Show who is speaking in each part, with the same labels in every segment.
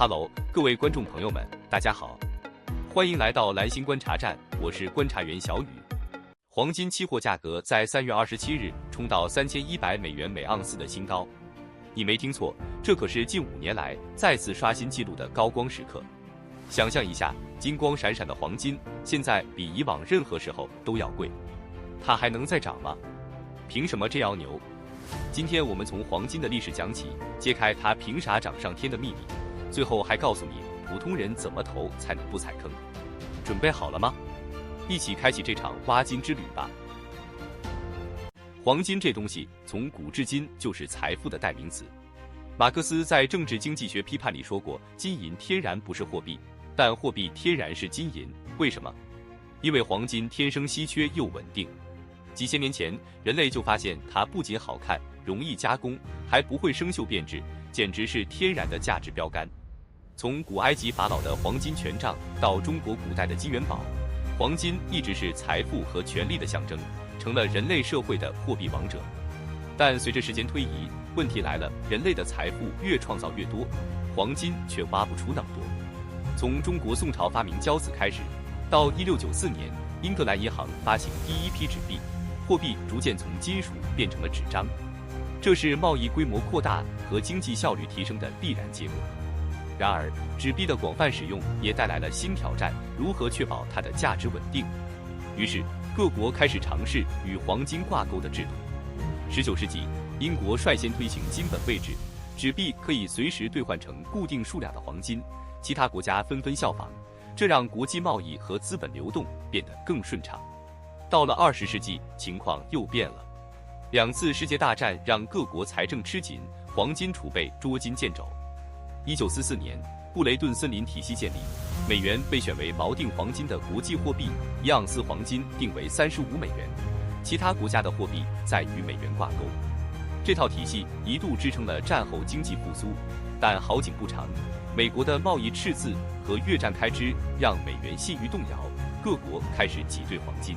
Speaker 1: Hello， 各位观众朋友们，大家好，欢迎来到蓝星观察站，我是观察员小雨。黄金期货价格在3月27日冲到$3100每盎司的新高，你没听错，这可是近5年来再次刷新纪录的高光时刻。想象一下，金光闪闪的黄金，现在比以往任何时候都要贵，它还能再涨吗？凭什么这样牛？今天我们从黄金的历史讲起，揭开它凭啥涨上天的秘密，最后还告诉你普通人怎么投才能不踩坑。准备好了吗？一起开启这场挖金之旅吧。黄金这东西从古至今就是财富的代名词。马克思在《政治经济学批判》里说过，金银天然不是货币，但货币天然是金银。为什么？因为黄金天生稀缺又稳定。几千年前，人类就发现它不仅好看、容易加工，还不会生锈变质，简直是天然的价值标杆。从古埃及法老的黄金权杖到中国古代的金元宝，黄金一直是财富和权力的象征，成了人类社会的货币王者。但随着时间推移，问题来了，人类的财富越创造越多，黄金却挖不出那么多。从中国宋朝发明交子开始，到1694年英格兰银行发行第一批纸币，货币逐渐从金属变成了纸张，这是贸易规模扩大和经济效率提升的必然结果。然而，纸币的广泛使用也带来了新挑战，如何确保它的价值稳定？于是，各国开始尝试与黄金挂钩的制度。19世纪，英国率先推行金本位制，纸币可以随时兑换成固定数量的黄金，其他国家纷纷效仿，这让国际贸易和资本流动变得更顺畅。到了20世纪，情况又变了。2次世界大战让各国财政吃紧，黄金储备捉襟见肘。1944年，布雷顿森林体系建立，美元被选为锚定黄金的国际货币，1盎司黄金定为$35，其他国家的货币再与美元挂钩。这套体系一度支撑了战后经济复苏，但好景不长，美国的贸易赤字和越战开支让美元信誉动摇，各国开始挤兑黄金。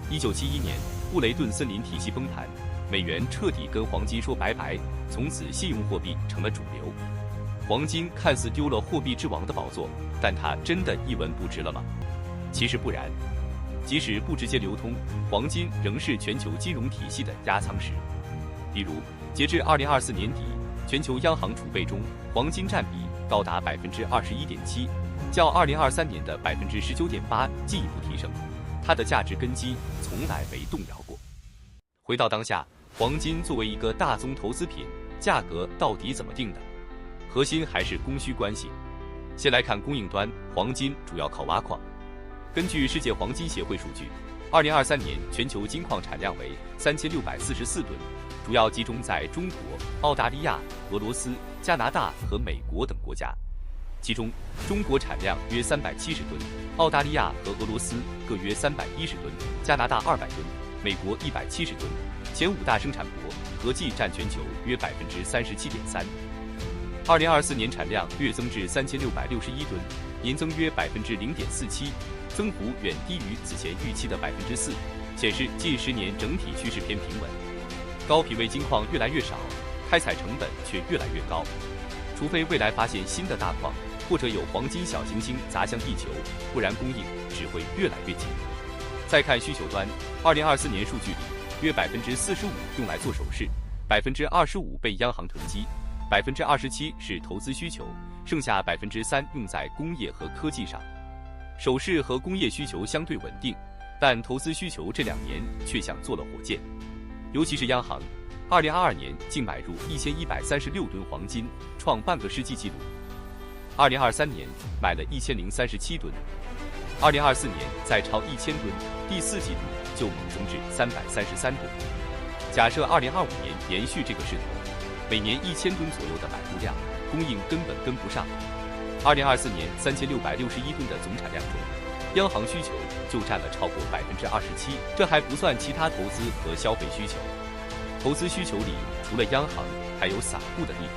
Speaker 1: 1971年，布雷顿森林体系崩盘，美元彻底跟黄金说拜拜，从此信用货币成了主流。黄金看似丢了货币之王的宝座，但它真的一文不值了吗？其实不然，即使不直接流通，黄金仍是全球金融体系的压舱石。比如，截至2024年底，全球央行储备中黄金占比高达21.7%，较2023年的19.8%进一步提升，它的价值根基从来没动摇过。回到当下，黄金作为一个大宗投资品，价格到底怎么定的？核心还是供需关系。先来看供应端，黄金主要靠挖矿。根据世界黄金协会数据，2023年全球金矿产量为3644吨，主要集中在中国、澳大利亚、俄罗斯、加拿大和美国等国家。其中，中国产量约370吨，澳大利亚和俄罗斯各约310吨，加拿大200吨，美国170吨。前5大生产国合计占全球约37.3%。2024年产量略增至3661吨，年增约0.47%，增幅远低于此前预期的4%，显示近10年整体趋势偏平稳。高品位金矿越来越少，开采成本却越来越高，除非未来发现新的大矿，或者有黄金小行星砸向地球，不然供应只会越来越紧。再看需求端，2024年数据里，约45%用来做首饰，25%被央行囤积。27%是投资需求，剩下3%用在工业和科技上。首饰和工业需求相对稳定，但投资需求这2年却像坐了火箭。尤其是央行，2022年净买入1136吨黄金，创半个世纪纪录。2023年买了1037吨，2024年再超1000吨，第4季度就猛增至333吨。假设2025年延续这个势头，每年1000吨左右的买入量，供应根本跟不上。2024年3661吨的总产量中，央行需求就占了超过27%，这还不算其他投资和消费需求。投资需求里，除了央行，还有散户的利润。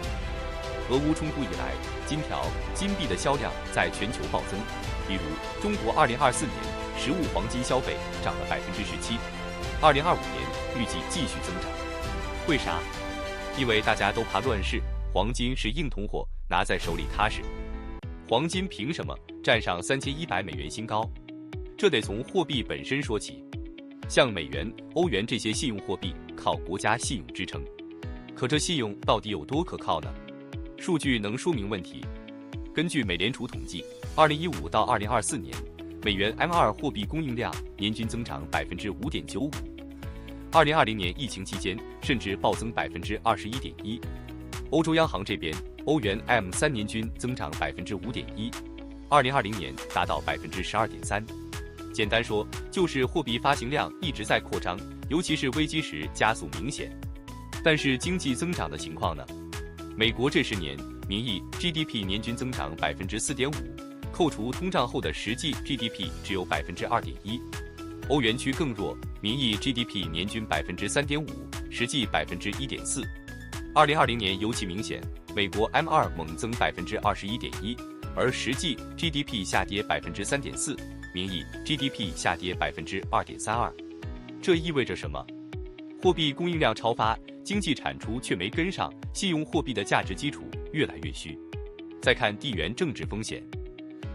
Speaker 1: 俄乌冲突以来，金条、金币的销量在全球暴增。比如，中国2024年实物黄金消费涨了17%，2025年预计继续增长。为啥？因为大家都怕乱世，黄金是硬通货，拿在手里踏实。黄金凭什么站上3100美元新高？这得从货币本身说起。像美元、欧元这些信用货币靠国家信用支撑，可这信用到底有多可靠呢？数据能说明问题。根据美联储统计，2015到2024年，美元 M2 货币供应量年均增长 5.95%。2020年疫情期间甚至暴增 21.1%。欧洲央行这边，欧元 M3 年均增长 5.1%，2020年达到 12.3%。简单说，就是货币发行量一直在扩张，尤其是危机时加速明显。但是经济增长的情况呢？美国这10年名义 GDP 年均增长 4.5%， 扣除通胀后的实际 GDP 只有 2.1%。欧元区更弱，名义 GDP 年均 3.5%， 实际 1.4%。2020年尤其明显，美国 M2 猛增 21.1%， 而实际 GDP 下跌 3.4%， 名义 GDP 下跌 2.32%。这意味着什么？货币供应量超发，经济产出却没跟上，信用货币的价值基础越来越虚。再看地缘政治风险，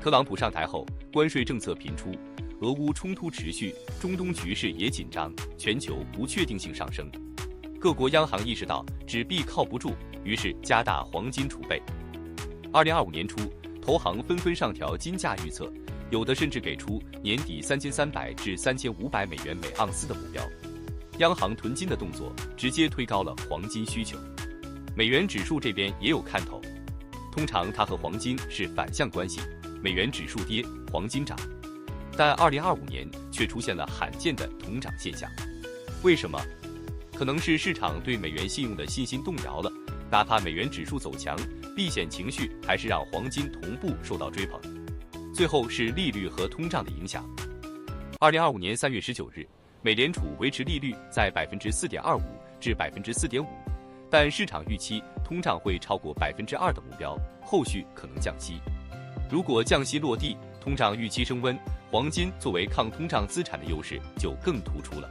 Speaker 1: 特朗普上台后，关税政策频出，俄乌冲突持续，中东局势也紧张，全球不确定性上升。各国央行意识到纸币靠不住，于是加大黄金储备。2025年初，投行纷纷上调金价预测，有的甚至给出年底3300至3500美元每盎司的目标。央行囤金的动作直接推高了黄金需求。美元指数这边也有看头，通常它和黄金是反向关系，美元指数跌，黄金涨。但2025年却出现了罕见的同涨现象，为什么？可能是市场对美元信用的信心动摇了，哪怕美元指数走强，避险情绪还是让黄金同步受到追捧。最后是利率和通胀的影响。2025年3月19日，美联储维持利率在 4.25% 至 4.5%， 但市场预期通胀会超过 2% 的目标，后续可能降息。如果降息落地，通胀预期升温，黄金作为抗通胀资产的优势就更突出了。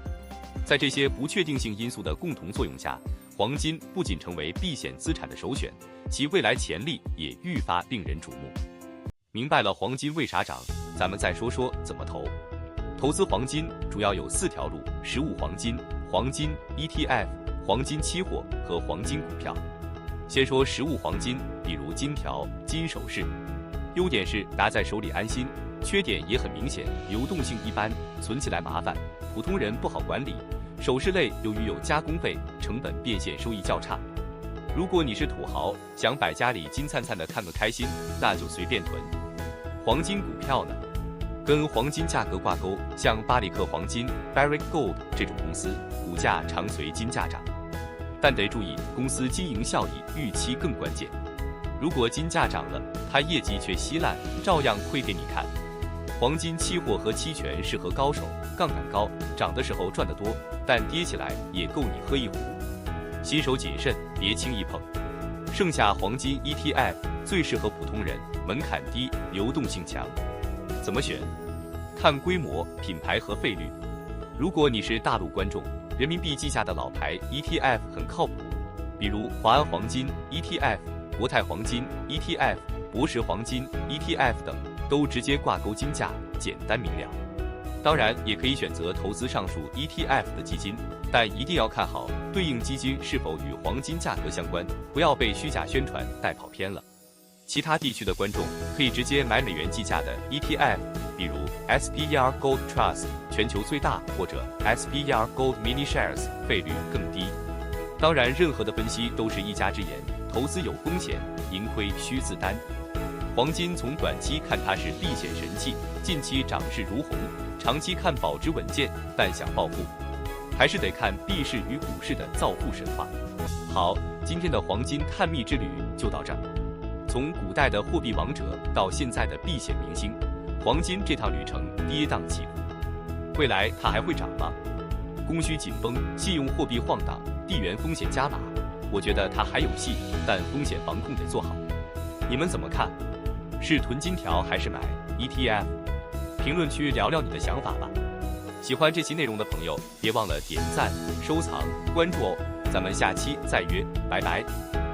Speaker 1: 在这些不确定性因素的共同作用下，黄金不仅成为避险资产的首选，其未来潜力也愈发令人瞩目。明白了黄金为啥涨，咱们再说说怎么投。投资黄金主要有4条路：实物黄金、黄金 ETF、黄金期货和黄金股票。先说实物黄金，比如金条、金首饰。优点是拿在手里安心，缺点也很明显，流动性一般，存起来麻烦，普通人不好管理。首饰类由于有加工费，成本变现收益较差。如果你是土豪，想摆家里金灿灿的看个开心，那就随便囤。黄金股票呢？跟黄金价格挂钩，像巴里克黄金 Barrick Gold 这种公司，股价常随金价涨。但得注意，公司经营效益预期更关键。如果金价涨了，它业绩却稀烂，照样亏给你看。黄金期货和期权适合高手，杠杆高，涨的时候赚得多，但跌起来也够你喝一壶。新手谨慎，别轻易碰。剩下黄金 ETF 最适合普通人，门槛低，流动性强。怎么选？看规模、品牌和费率。如果你是大陆观众，人民币计价的老牌 ETF 很靠谱，比如华安黄金 ETF、国泰黄金 ETF、博时黄金 ETF 等，都直接挂钩金价，简单明了。当然，也可以选择投资上述 ETF 的基金，但一定要看好对应基金是否与黄金价格相关，不要被虚假宣传带跑偏了。其他地区的观众可以直接买美元计价的 ETF， 比如 SPER Gold Trust 全球最大，或者 SPER Gold Mini Shares 费率更低。当然，任何的分析都是一家之言，投资有风险，盈亏需自担。黄金从短期看它是避险神器，近期涨势如虹；长期看保值稳健，但想暴富，还是得看币市与股市的造富神话。好，今天的黄金探秘之旅就到这儿。从古代的货币王者到现在的避险明星，黄金这趟旅程跌宕起伏。未来它还会涨吗？供需紧绷，信用货币晃荡，地缘风险加码，我觉得它还有戏，但风险防控得做好。你们怎么看？是囤金条还是买 ETF？ 评论区聊聊你的想法吧。喜欢这期内容的朋友，别忘了点赞、收藏、关注哦。咱们下期再约，拜拜。